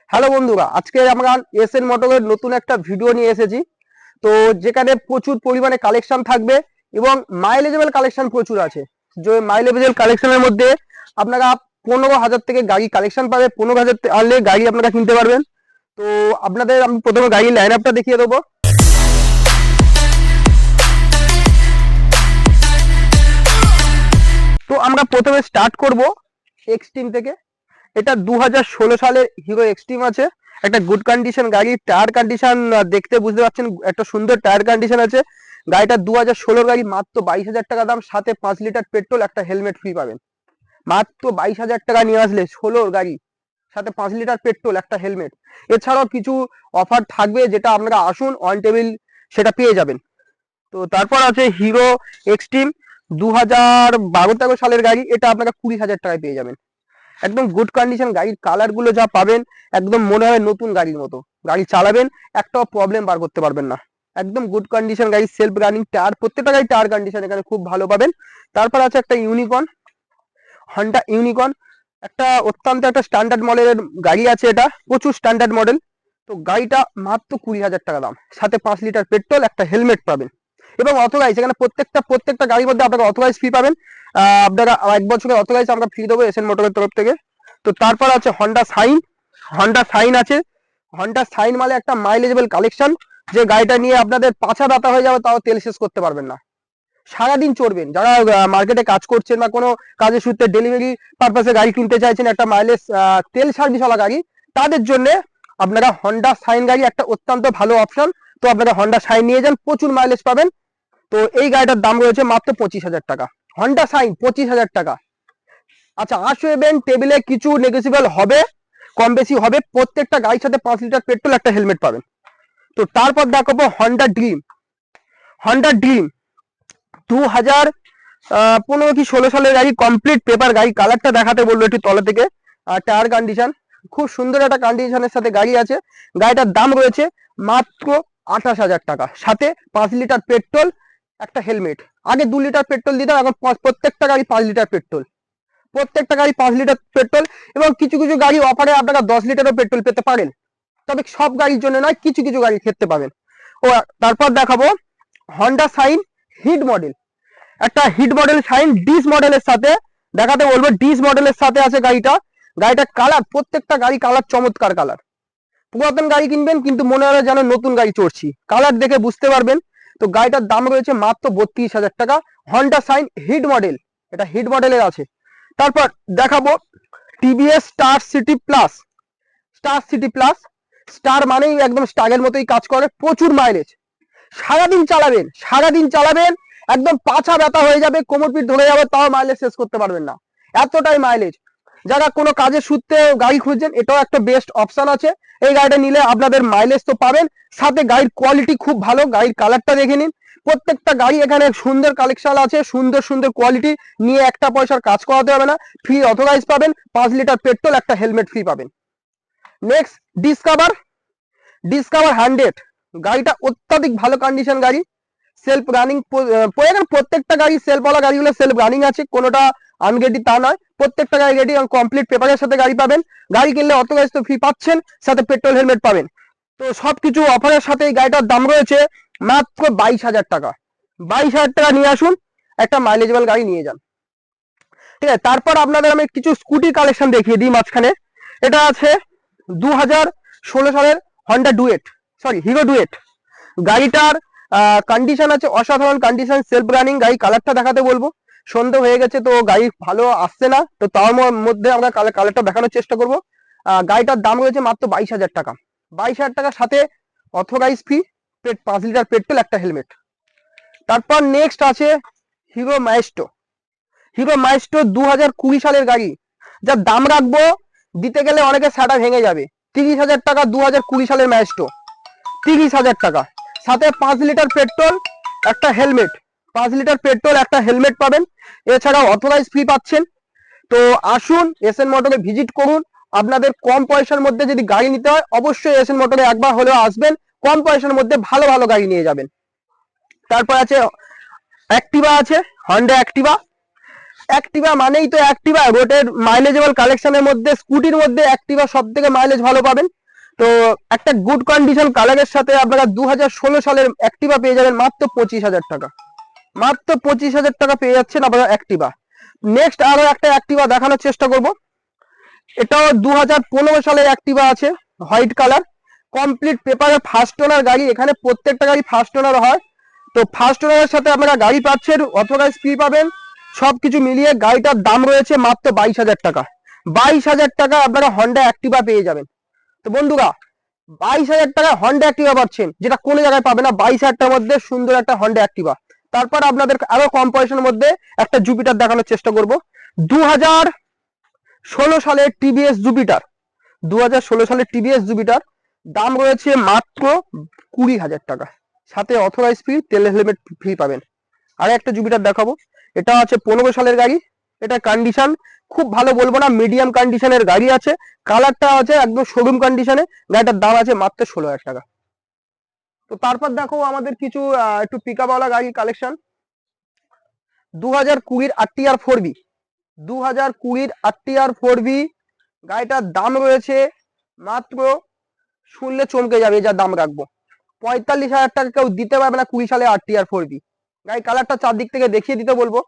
Hello বন্ধুরা, আজকে আমরা এসএন মোটরের নতুন একটা ভিডিও নিয়ে এসেছি। তো যেখানে প্রচুর পরিমাণে কালেকশন থাকবে এবং মাইলেজেবল কালেকশন প্রচুর আছে। যে মাইলেজেবল কালেকশনের মধ্যে আপনারা 15,000 থেকে গাড়ি কালেকশন পাবে। 15,000 আনলে গাড়ি আপনারা কিনতে পারবেন। তো আপনাদের আমি প্রথমে গাড়ির লাইন আপটা দেখিয়ে দেবো। তো আমরা প্রথমে স্টার্ট করব এক্সট্রিম থেকে। এটা 2016 সালের হিরো এক্সট্রিম আছে, একটা গুড কন্ডিশন গাড়ি। টায়ার কন্ডিশন দেখতে বুঝতে পারছেন, একটা সুন্দর টায়ার কন্ডিশন আছে। গাড়িটা 2016 গাড়ি, মাত্র 22,000 টাকা দাম, সাথে 5 লিটার পেট্রোল, একটা হেলমেট ফ্রি পাবেন। মাত্র 22,000 টাকা নিয়ে আসলে 16 গাড়ি, সাথে 5 লিটার পেট্রোল, একটা হেলমেট। এছাড়াও কিছু অফার থাকবে, যেটা আপনারা আসুন অন টেবিল সেটা পেয়ে যাবেন। তো তারপর আছে হিরো এক্সট্রিম 2012-13 সালের গাড়ি। এটা আপনারা 20,000 টাকায় পেয়ে যাবেন। একদম গুড কন্ডিশন গাড়ির কালার গুলো যা পাবেন, একদম মনে হয় নতুন গাড়ির মতো। গাড়ি চালাবেন, একটাও প্রবলেম বার করতে পারবেন না। একদম গুড কন্ডিশন গাড়ি, সেলফ রানিং টায়ার, প্রত্যেকটা গাড়ি টায়ার কন্ডিশন এখানে খুব ভালো পাবেন। তারপর আছে একটা ইউনিকর্ন, হন্ডা ইউনিকর্ন। একটা অত্যন্ত একটা স্ট্যান্ডার্ড মডেলের গাড়ি আছে, এটা প্রচুর স্ট্যান্ডার্ড মডেল। তো গাড়িটা মাত্র 20,000 টাকা দাম, সাথে 5 লিটার পেট্রোল, একটা হেলমেট পাবেন এবং অথরাইজ। এখানে প্রত্যেকটা গাড়ির মধ্যে আপনারা অথরাইজ ফি পাবেন। আপনারা 1 বছরের অথরাইজ আমরা ফি দেবো এসএন মোটরের তরফ থেকে। তো তারপর আছে হন্ডা সাইন। হন্ডা সাইন আছে। হন্ডা সাইন মানে একটা মাইলেজেবল কালেকশন, যে গাড়িটা নিয়ে আপনাদের পাছা ব্যথা হয়ে যাবে, তাও তেল শেষ করতে পারবেন না। সারাদিন চড়বেন। যারা মার্কেটে কাজ করছেন বা কোনো কাজের সূত্রে ডেলিভারি পারপাসে গাড়ি কিনতে চাইছেন, একটা মাইলেজ তেল সার্ভিসওয়ালা গাড়ি, তাদের জন্য আপনারা হন্ডা সাইন গাড়ি একটা অত্যন্ত ভালো অপশন। তো আপনারা হন্ডা সাইন নিয়ে যান, প্রচুর মাইলেজ পাবেন। তো এই গাড়িটার দাম রয়েছে মাত্র 25,000 টাকা। হন্ডা সাইন 25,000 টাকা। আচ্ছা, আসবেন, টেবিলে কিছু নেগোসিয়েবল হবে, কম বেশি হবে। প্রত্যেকটা গাড়ির সাথে 5 লিটার পেট্রোল, একটা হেলমেট পাবেন। তো তারপর দেখাবো হন্ডা ড্রিম। হন্ডা ড্রিম 2015 কি 16 সালের গাড়ি, কমপ্লিট পেপার গাড়ি। কালারটা দেখাতে বললো একটু তলা থেকে। টায়ার কন্ডিশন খুব সুন্দর একটা কন্ডিশনের সাথে গাড়ি আছে। গাড়িটার দাম রয়েছে মাত্র 28,000 টাকা, সাথে 5 লিটার পেট্রোল, একটা হেলমেট। আগে 2 লিটার পেট্রোল দিতাম, এখন প্রত্যেকটা গাড়ি 5 লিটার পেট্রোল। প্রত্যেকটা গাড়ি 5 লিটার পেট্রোল, এবং কিছু কিছু গাড়ি অফারে আপনারা 10 লিটারও পেট্রোল পেতে পারেন। তবে সব গাড়ির জন্য নয়, কিছু কিছু গাড়ির ক্ষেত্রে পাবেন। ও তারপর দেখাবো হন্ডা সাইন হিট মডেল। একটা হিট মডেল সাইন ডিস মডেলের সাথে দেখাতে বলবো। ডিস মডেলের সাথে আছে গাড়িটা। গাড়িটা কালার, প্রত্যেকটা গাড়ি কালার চমৎকার কালার। পুরাতন গাড়ি কিনবেন কিন্তু মনে হবে যেন নতুন গাড়ি চড়ছি, কালার দেখে বুঝতে পারবেন। তো গাড়িটার দাম রয়েছে মাত্র 32,000 টাকা। হন্ডা সাইন হিট মডেল, এটা হিট মডেলের আছে। তারপর দেখাবো TVS star city plus. Star city plus, star মানেই একদম স্টারের মতোই কাজ করে, প্রচুর মাইলেজ। সারাদিন চালাবেন, একদম পাছা ব্যথা হয়ে যাবে, কোমর পিঠ ধরে যাবে, তাও মাইলেজ শেষ করতে পারবেন না, এতটাই মাইলেজ। যারা কোনো কাজের সূত্রে গাড়ি খুঁজছেন, এটাও একটা বেস্ট অপশন আছে। এই গাড়িটা নিলে আপনাদের মাইলেজ তো পাবেন, সাথে গাড়ির কোয়ালিটি খুব ভালো। গাড়ির কালারটা দেখে নিন। প্রত্যেকটা গাড়ি এখানে সুন্দর কালেকশন আছে, সুন্দর সুন্দর কোয়ালিটি, নিয়ে একটা পয়সার কাজ করাতে হবে না, ফ্রি অথরাইজ পাবেন। 5 লিটার পেট্রোল, একটা হেলমেট ফ্রি পাবেন। Next discover. ডিসকভার 100 গাড়িটা অত্যাধিক ভালো কন্ডিশন গাড়ি, সেলফ রানিং। প্রত্যেকটা গাড়ি সেলফওয়ালা গাড়িগুলো সেলফ রানিং আছে, কোনোটা আনরেডি তা নয়। প্রত্যেকটা গাড়ি রেডি এবং কমপ্লিট পেপারের সাথে গাড়ি পাবেন। গাড়ি কিনলে অথরাইজ তো ফ্রি পাচ্ছেন, সাথে পেট্রোল হেলমেট পাবেন। তো সবকিছু অফারের সাথে এই গাড়িটার দাম রয়েছে মাত্র 22,000 টাকা। 22,000 টাকা নিয়ে আসুন, একটা মাইলেজেবল গাড়ি নিয়ে যান। ঠিক আছে, তারপর আপনাদের আমি কিছু স্কুটি কালেকশন দেখিয়ে দিই মাঝখানে। এটা আছে 2016 সালের Honda duet, sorry hero duet. গাড়িটার কন্ডিশন আছে অসাধারণ কন্ডিশন, সেলফ রানিং গাড়ি। কালারটা দেখাতে বলবো, সন্ধ্যে হয়ে গেছে তো গাড়ি ভালো আসছে না, তো তার মধ্যে আমরা কালারটা দেখানোর চেষ্টা করব। গাড়িটার দাম রয়েছে মাত্র 22,000 টাকা। 22,000 টাকার সাথে অথরাইজ ফি, 5 লিটার পেট্রোল, একটা হেলমেট। তারপর নেক্সট আছে হিরো মাইস্টো। হিরো মাইস্টো 2020 সালের গাড়ি, যার দাম রাখবো দিতে গেলে অনেকে সাটা ভেঙে যাবে। 30,000 টাকা 2020 সালের মাইস্টো, 30,000 টাকা, সাথে 5 লিটার পেট্রোল, একটা হেলমেট। 5 লিটার পেট্রোল, একটা হেলমেট পাবেন। এছাড়াও অথরাইজ ফ্রি পাচ্ছেন। তো আসুন এসএন মোটরে ভিজিট করুন। আপনাদের কম পয়সার মধ্যে যদি গাড়ি নিতে হয়, অবশ্যই এসএন মোটরে একবার হলেও আসবেন। কম পয়সার মধ্যে ভালো ভালো গাড়ি নিয়ে যাবেন। তারপর আছে অ্যাক্টিভা আছে, হন্ডা অ্যাক্টিভা। অ্যাক্টিভা মানেই তো অ্যাক্টিভা, রোডের মাইলেজেবল কালেকশনের মধ্যে স্কুটির মধ্যে অ্যাক্টিভা সব থেকে মাইলেজ ভালো পাবেন। তো একটা গুড কন্ডিশন কালারের সাথে আপনারা 2016 সালের অ্যাক্টিভা পেয়ে যাবেন মাত্র 25,000 টাকা। মাত্র 25,000 টাকা পেয়ে যাচ্ছেন আপনারা অ্যাক্টিভা। নেক্সট আরো একটা অ্যাক্টিভা দেখানোর চেষ্টা করব। এটাও 2015 সালের অ্যাক্টিভা আছে, হোয়াইট কালার, কমপ্লিট পেপারের ফার্স্ট ওনার গাড়ি। এখানে প্রত্যেকটা গাড়ি ফার্স্ট ওনার হয়। তো ফার্স্ট ওনারের সাথে আপনারা গাড়ি পাচ্ছেন, অথরাইজ ফি পাবেন, সবকিছু মিলিয়ে গাড়িটার দাম রয়েছে মাত্র 22,000 টাকা। 22,000 টাকা আপনারা হন্ডা অ্যাক্টিভা পেয়ে যাবেন। তো বন্ধুরা 22,000 টাকা হন্ডা অ্যাক্টিভা পাচ্ছেন, যেটা কোনো জায়গায় পাবে না। 22,000 টাকার মধ্যে সুন্দর একটা হন্ডা অ্যাক্টিভা। তারপর আপনাদের আরো কম পয়সার মধ্যে একটা জুপিটার দেখানোর চেষ্টা করব। 2016 সালের টিভিএস জুপিটার, 2016 সালের টিভিএস জুপিটার দাম রয়েছে মাত্র 20,000 টাকা, সাথে অথরাইজ ফি, তেল হেলমেট ফ্রি পাবেন। আর একটা জুপিটার দেখাবো, এটা আছে 15 সালের গাড়ি। এটা কন্ডিশন খুব ভালো বলবো না, মিডিয়াম কন্ডিশনের গাড়ি আছে। কালারটা আছে একদম শোরুম কন্ডিশনে। গাড়িটার দাম আছে মাত্র 16,000 টাকা। তো তারপর দেখো আমাদের কিছু একটু পিকআপওয়ালা গাড়ি collection. 2020 RTR 4B, 2020 RTR 4B গাড়িটার দাম রয়েছে মাত্র, শুনলে চমকে যাবে যা দাম রাখবো, 45,000 টাকা কেউ দিতে পারবে না। 20 সালে আরটিআর 4B গাড়ি, কালারটা চারদিক থেকে দেখিয়ে দিতে বলবো।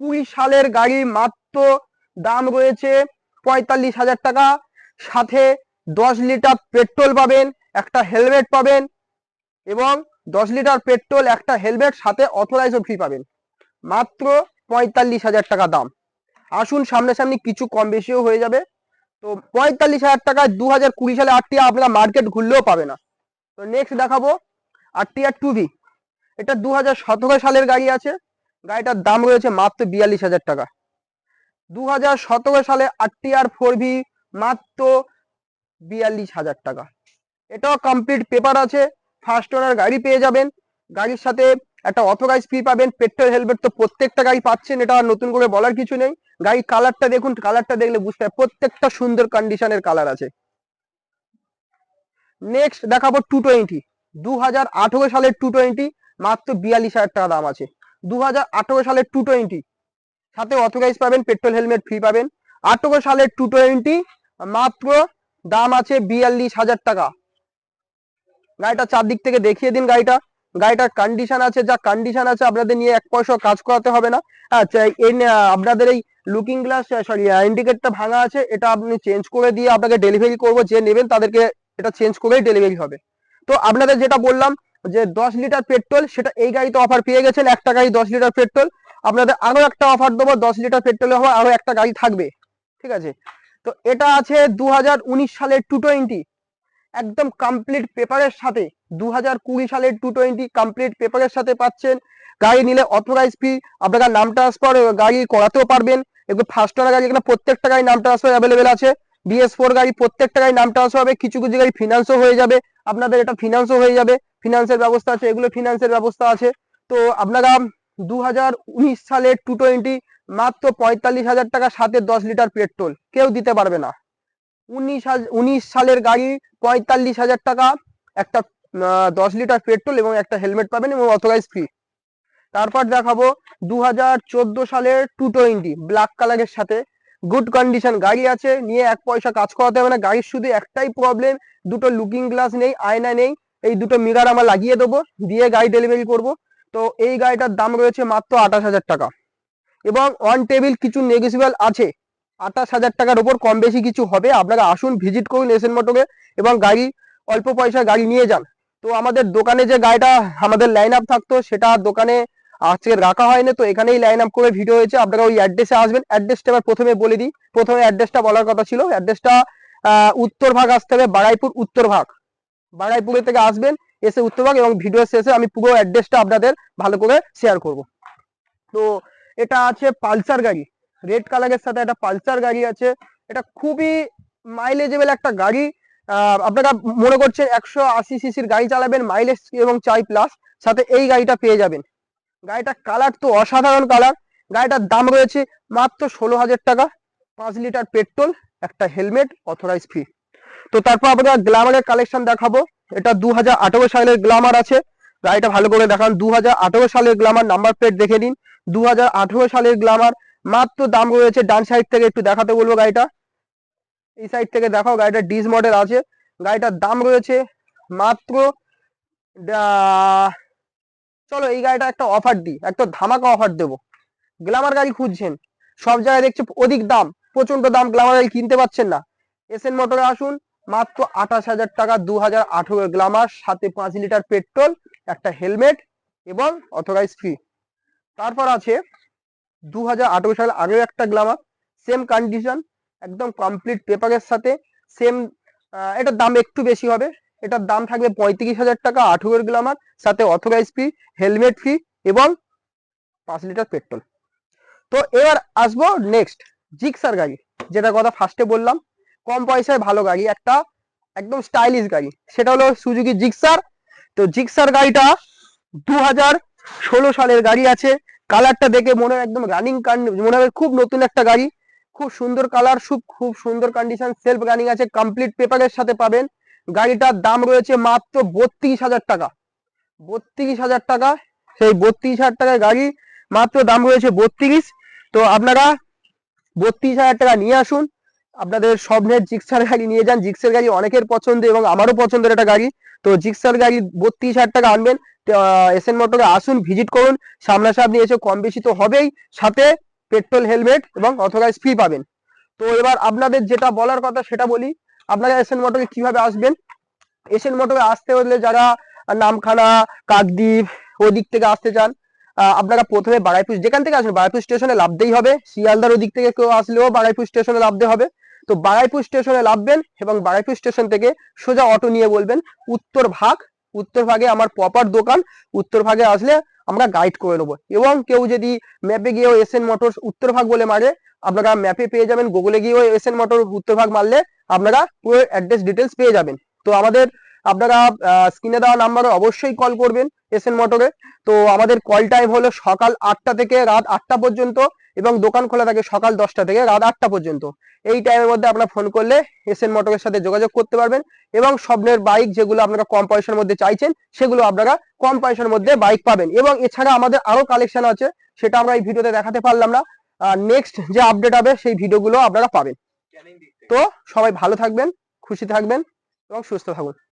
20 সালের গাড়ি, মাত্র দাম রয়েছে 45,000 টাকা, সাথে 10 লিটার পেট্রোল পাবেন, একটা হেলমেট পাবেন, এবং 10 লিটার পেট্রোল, একটা হেলমেট, সাথে অথরাইজ ফি পাবেন। মাত্র 45,000 টাকা দাম। আসুন সামনাসামনি কিছু কম বেশিও হয়ে যাবে। তো 45,000 টাকায় 2020 সালে আরটিআর আপনারা মার্কেট ঘুরলেও পাবে না। তো নেক্সট দেখাবো আরটিআর 2B। এটা 2017 সালের গাড়ি আছে। গাড়িটার দাম রয়েছে মাত্র 42,000 টাকা। 2017 সালে আরটিআর 4B মাত্র 42,000 টাকা। এটাও কমপ্লিট পেপার আছে, ফার্স্ট ওনার গাড়ি পেয়ে যাবেন। গাড়ির সাথে একটা অথরাইজ ফি পাবেন, পেট্রোল হেলমেট তো প্রত্যেকটা গাড়ি পাচ্ছেন, এটা নতুন করে বলার কিছু নেই। গাড়ি কালারটা দেখুন, কালারটা দেখলে বুঝতে হবে প্রত্যেকটা সুন্দর কন্ডিশনের কালার আছে। নেক্সট দেখাবো 220, 2018 সালের 220, মাত্র 42,000 টাকা দাম আছে। 2018 সালের 220, সাথে অথরাইজ পাবেন, পেট্রোল হেলমেট ফ্রি পাবেন। 18 সালের 220 মাত্র দাম আছে 42,000 টাকা। গাড়িটা চারদিক থেকে দেখিয়ে দিন। গাড়িটার কন্ডিশন আছে, যা কন্ডিশন আছে আপনাদের নিয়ে এক পয়সা কাজ করাতে হবে না। আচ্ছা, আপনাদের এই লুকিং গ্লাস, সরি, ইন্ডিকেটরটা ভাঙা আছে, এটা আপনি চেঞ্জ করে দিয়ে আপনাকে ডেলিভারি করবো। যে নেবেন তাদেরকে এটা চেঞ্জ করেই ডেলিভারি হবে। তো আপনাদের যেটা বললাম যে 10 লিটার পেট্রোল, সেটা এই গাড়িতে অফার পেয়ে গেছেন। একটা গাড়ি 10 লিটার পেট্রোল, আপনাদের আরো একটা অফার দেবো, 10 লিটার পেট্রোলে হবে আরো একটা গাড়ি থাকবে, ঠিক আছে। তো এটা আছে 2019 সালের 220, একদম কমপ্লিট পেপারের সাথে। 2020 সালের 220 কমপ্লিট পেপারের সাথে পাচ্ছেন। গাড়ি নিলে অথরাইজ ফি, আপনারা নাম ট্রান্সফার গাড়ি করাতেও পারবেন। এগুলো ফার্স্ট ওনার গাড়ি, এখানে প্রত্যেকটা গাড়ি নাম ট্রান্সফার অ্যাভেলেবেল আছে। BS4 গাড়ি প্রত্যেকটা গাড়ি নাম ট্রান্সফার হবে। কিছু কিছু গাড়ি ফিনান্সও হয়ে যাবে, আপনাদের এটা ফিনান্সও হয়ে যাবে, ফিনান্সের ব্যবস্থা আছে, এগুলো ফিনান্সের ব্যবস্থা আছে। তো আপনারা 2019 সালের 220 মাত্র 45,000 টাকা, সাথে 10 লিটার পেট্রোল কেউ দিতে পারবে না। 19 সালের গাড়ি 45,000 টাকা, একটা 10 লিটার পেট্রোল এবং একটা হেলমেট পাবেন এবং অথরাইজ ফ্রি। তারপর দেখাবো 2014 সালের 220 ব্ল্যাক কালারের সাথে, গুড কন্ডিশন গাড়ি আছে, নিয়ে এক পয়সা কাজ করাতে হবে না। গাড়ির শুধু একটাই প্রবলেম, দুটো লুকিং গ্লাস নেই, আয়না নেই। এই দুটো মিরার আমরা লাগিয়ে দেবো, দিয়ে গাড়ি ডেলিভারি করব। তো এই গাড়িটার দাম রয়েছে মাত্র 28,000 টাকা, এবং অন টেবিল কিছু নেগোসিয়েবল আছে। 28,000 টাকার উপর কম বেশি কিছু হবে। আপনারা আসুন, ভিজিট করুন এসএন মোটরে, এবং গাড়ি অল্প পয়সা গাড়ি নিয়ে যান। তো আমাদের দোকানে যে গাড়িটা আমাদের লাইন আপ থাকতো, সেটা দোকানে আজকে রাখা হয়নি, তো এখানেই লাইন আপ করে ভিডিও হয়েছে। আপনারা ওই অ্যাড্রেসে আসবেন। অ্যাড্রেসটা এবার প্রথমে বলে দিই, প্রথমে অ্যাড্রেসটা বলার কথা ছিল। অ্যাড্রেসটা উত্তর ভাগ আসতে হবে, বাড়াইপুর উত্তর ভাগ। বাড়াইপুরে থেকে আসবেন, এসে উত্তর ভাগ, এবং ভিডিও শেষে আমি পুরো অ্যাড্রেসটা আপনাদের ভালো করে শেয়ার করব। তো এটা আছে পালসার গাড়ি, রেড কালারের সাথে একটা পালসার গাড়ি আছে। এটা খুবই মাইলেজেবল একটা গাড়ি। আপনারা মনে করছেন 180 সিসির গাড়ি চালাবেন, মাইলেজ এবং 4+, সাথে এই গাড়িটা পেয়ে যাবেন। গাড়িটার কালার তো অসাধারণ কালার। গাড়িটার দাম রয়েছে মাত্র 16,000 টাকা, 5 লিটার পেট্রোল, একটা হেলমেট, অথরাইজ ফ্রি। তো তারপর আপনারা গ্ল্যামারের কালেকশন দেখাবো। এটা 2018 সালের গ্ল্যামার আছে। গাড়িটা ভালো করে দেখান। 2018 সালের গ্ল্যামার, নাম্বার প্লেট দেখে নিন। 2018 সালের গ্ল্যামার, মাত্র দাম রয়েছে, ডান সাইড থেকে একটু দেখাতে বলবো গাড়িটা, এই সাইড থেকে দেখাও, গাড়িটা ডিস মডেল আছে, গাড়িটার দাম রয়েছে মাত্র চলো এই গাড়িটা একটা অফার দিই, একটা ধামাকা অফার দেবো। গ্ল্যামার গাড়ি খুঁজছেন, সব জায়গায় দেখছে অধিক দাম, প্রচন্ড দাম, গ্ল্যামার গাড়ি কিনতে পারছেন না, এসএন মোটরে আসুন, মাত্র 28,000 টাকা 2018 গ্ল্যামার, সাথে 5 লিটার পেট্রোল, একটা হেলমেট এবং অথরাইজ ফি। তারপর আছে 2018 সালে আরও একটা গ্ল্যামার, সেম কন্ডিশন, একদম কমপ্লিট পেপারের সাথে, সেম, এটার দাম একটু বেশি হবে, এটার দাম থাকবে 35,000 টাকা, 18 গ্ল্যামার, সাথে অথরাইজ ফি, হেলমেট ফি এবং 5 লিটার পেট্রোল। তো এবার আসবো নেক্সট, জিক্সার গাড়ি, যেটা কথা ফার্স্টে বললাম, কম পয়সায় ভালো গাড়ি, একটা একদম স্টাইলিশ গাড়ি, সেটা হলো সুজুকি জিক্সার। তো জিক্সার গাড়িটা 2016 সালের গাড়ি আছে, কালারটা দেখে মনে হয় একদম রানিং, মনে হবে খুব নতুন একটা গাড়ি, খুব সুন্দর কালার, খুব সুন্দর কন্ডিশন, সেলফ রানিং আছে, কমপ্লিট পেপারের সাথে পাবেন। গাড়িটার দাম রয়েছে মাত্র 32,000 টাকা, 32,000 টাকা, সেই 32,000 টাকার গাড়ি মাত্র দাম রয়েছে 32। তো আপনারা 32,000 টাকা নিয়ে আসুন, আপনাদের স্বপ্নের জিক্সার গাড়ি নিয়ে যান, জিক্সার গাড়ি অনেকের পছন্দ এবং আমারও পছন্দের একটা গাড়ি। তো জিক্সার গাড়ি 32,000 টাকা আনবেন, এসএন মোটরে আসুন, ভিজিট করুন, সামনাসামনি এসে কম বেশি তো হবেই, সাথে পেট্রোল, হেলমেট এবং অথরাইজ ফি পাবেন। তো এবার আপনাদের যেটা বলার কথা সেটা বলি, আপনারা এসএন মোটরে কিভাবে আসবেন। এসএন মোটরে আসতে হলে যারা নামখানা, কাকদ্বীপ ওদিক থেকে আসতে চান, আপনারা প্রথমে বারাইপুর, যেখান থেকে আসবেন বারাইপুর স্টেশনে নামতেই হবে, শিয়ালদার ওদিক থেকে কেউ আসলেও বারাইপুর স্টেশনে নামতে হবে। তো বারাইপুর স্টেশনে নামবেন এবং বারাইপুর স্টেশন থেকে সোজা অটো নিয়ে বলবেন উত্তর ভাগ, উত্তর ভাগে আমার প্রপার দোকান, উত্তর ভাগে আসলে আমরা গাইড করে নেবো। এবং কেউ যদি ম্যাপে গিয়েও এসএন মোটরস উত্তর ভাগ বলে মারে, আপনারা ম্যাপে পেয়ে যাবেন, গুগলে গিয়েও এসএন মোটর উত্তর ভাগ মারলে আপনারা পুরো অ্যাড্রেস ডিটেলস পেয়ে যাবেন। তো আমাদের, আপনারা স্ক্রিনে দেওয়া নাম্বারে অবশ্যই কল করবেন এসএন মোটরে। তো আমাদের কল টাইম হলো সকাল 8টা থেকে রাত 8টা পর্যন্ত, এবং দোকান খোলা থাকে সকাল 10টা থেকে রাত 8টা পর্যন্ত। এই টাইমের মধ্যে আপনারা ফোন করলে এসএন মোটরের সাথে যোগাযোগ করতে পারবেন, এবং স্বপ্নের বাইক যেগুলো আপনারা কম পয়সার মধ্যে চাইছেন, সেগুলো আপনারা কম পয়সার মধ্যে বাইক পাবেন। এবং এছাড়া আমাদের আরো কালেকশন আছে, সেটা আমরা এই ভিডিওতে দেখাতে পারলাম না, নেক্সট যে আপডেট হবে সেই ভিডিওগুলো আপনারা পাবেন। তো সবাই ভালো থাকবেন, খুশি থাকবেন এবং সুস্থ থাকুন।